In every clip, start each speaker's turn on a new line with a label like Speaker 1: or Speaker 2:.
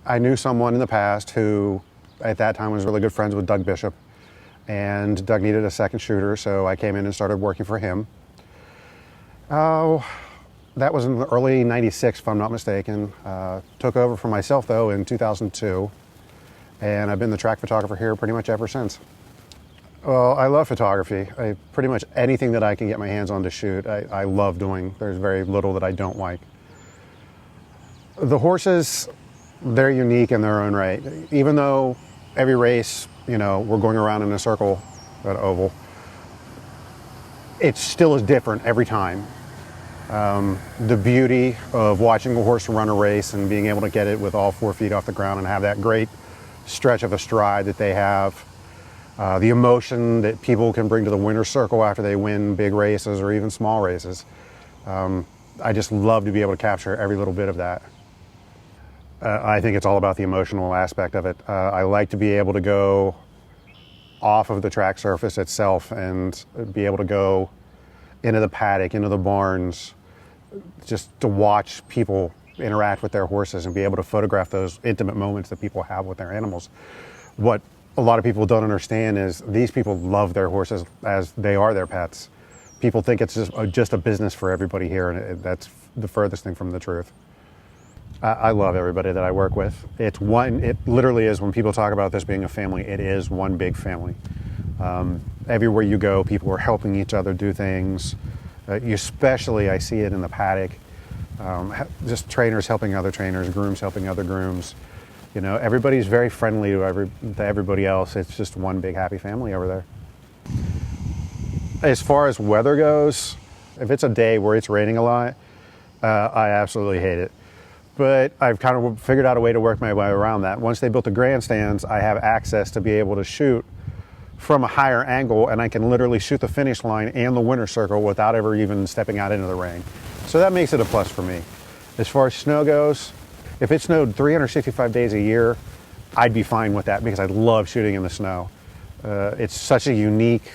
Speaker 1: I knew someone in the past who at that time was really good friends with Doug Bishop, and Doug needed a second shooter, so I came in and started working for him. Oh, that was in the early '96, if I'm not mistaken. Took over for myself, though, in 2002, and I've been the track photographer here pretty much ever since. Well, I love photography. Pretty much anything that I can get my hands on to shoot, I love doing. There's very little that I don't like. The horses, they're unique in their own right. Even though every race, we're going around in a circle, an oval, it still is different every time. The beauty of watching a horse run a race and being able to get it with all 4 feet off the ground and have that great stretch of a stride that they have. The emotion that people can bring to the winner's circle after they win big races or even small races. I just love to be able to capture every little bit of that. I think it's all about the emotional aspect of it. I like to be able to go off of the track surface itself and be able to go into the paddock, into the barns, just to watch people interact with their horses and be able to photograph those intimate moments that people have with their animals. What a lot of people don't understand is these people love their horses as they are their pets. People think it's just a business for everybody here, and that's the furthest thing from the truth. I love everybody that I work with. It literally is, when people talk about this being a family, it is one big family. Everywhere you go, people are helping each other do things. Especially, I see it in the paddock. Just trainers helping other trainers, grooms helping other grooms. Everybody's very friendly to everybody else. It's just one big happy family over there. As far as weather goes, if it's a day where it's raining a lot, I absolutely hate it. But I've kind of figured out a way to work my way around that. Once they built the grandstands, I have access to be able to shoot from a higher angle, and I can literally shoot the finish line and the winner's circle without ever even stepping out into the rain. So that makes it a plus for me. As far as snow goes, if it snowed 365 days a year, I'd be fine with that because I love shooting in the snow. It's such a unique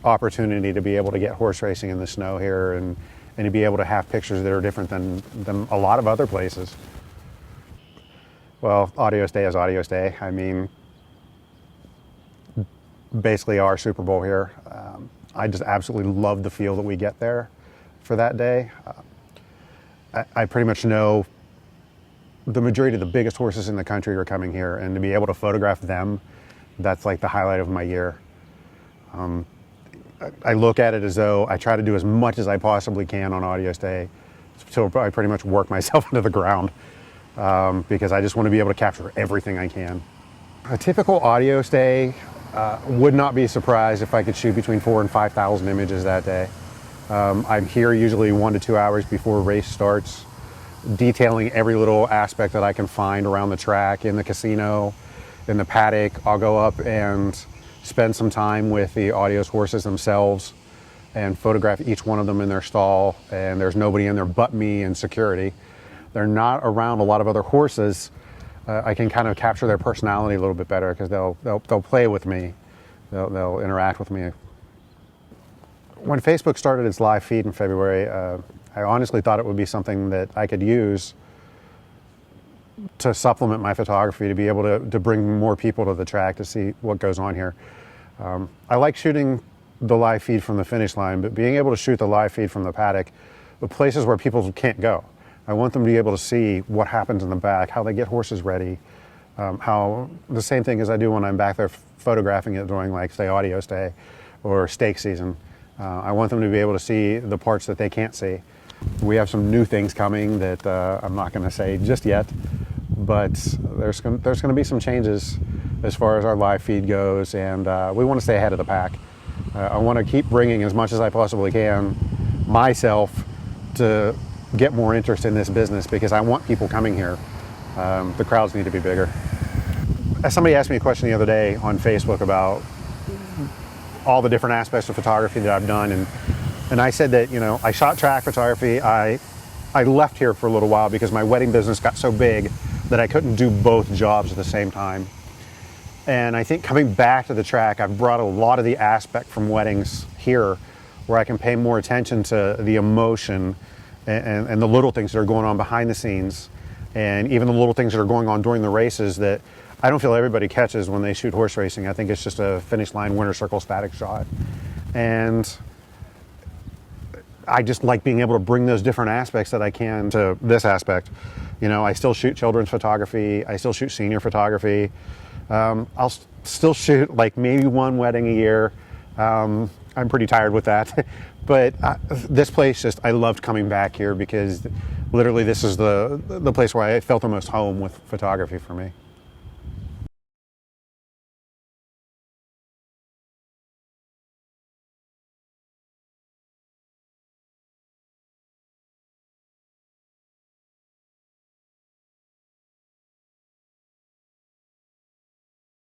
Speaker 1: opportunity to be able to get horse racing in the snow here and to be able to have pictures that are different than a lot of other places. Well, Audios Day is Audios Day. I mean, basically our Super Bowl here. I just absolutely love the feel that we get there for that day. I pretty much know the majority of the biggest horses in the country are coming here, and to be able to photograph them, that's like the highlight of my year. I look at it as though I try to do as much as I possibly can on Audios Day, so I pretty much work myself into the ground because I just want to be able to capture everything I can. A typical Audios Day, would not be surprised if I could shoot between 4,000 and 5,000 images that day. I'm here usually 1 to 2 hours before race starts, detailing every little aspect that I can find around the track, in the casino, in the paddock. I'll go up and spend some time with the Audios horses themselves and photograph each one of them in their stall, and there's nobody in there but me and security. They're not around a lot of other horses. I can kind of capture their personality a little bit better because they'll play with me, they'll interact with me. When Facebook started its live feed in February, I honestly thought it would be something that I could use to supplement my photography, to be able to bring more people to the track to see what goes on here. I like shooting the live feed from the finish line, but being able to shoot the live feed from the paddock, the places where people can't go. I want them to be able to see what happens in the back, how they get horses ready, how the same thing as I do when I'm back there photographing it during, like, say, Audios Day or stake season. I want them to be able to see the parts that they can't see. We have some new things coming that I'm not going to say just yet, but there's going to be some changes as far as our live feed goes, and we want to stay ahead of the pack. I want to keep bringing as much as I possibly can myself to get more interest in this business because I want people coming here. The crowds need to be bigger. Somebody asked me a question the other day on Facebook about all the different aspects of photography that I've done, and I said that, I shot track photography. I left here for a little while because my wedding business got so big that I couldn't do both jobs at the same time. And I think coming back to the track, I've brought a lot of the aspect from weddings here, where I can pay more attention to the emotion and the little things that are going on behind the scenes, And even the little things that are going on during the races that I don't feel everybody catches when they shoot horse racing. I think it's just a finish line, winner circle, static shot. And I just like being able to bring those different aspects that I can to this aspect. You know, I still shoot children's photography. I still shoot senior photography. I'll still shoot like maybe one wedding a year. I'm pretty tired with that. But this place, just I loved coming back here because literally this is the place where I felt the most home with photography for me.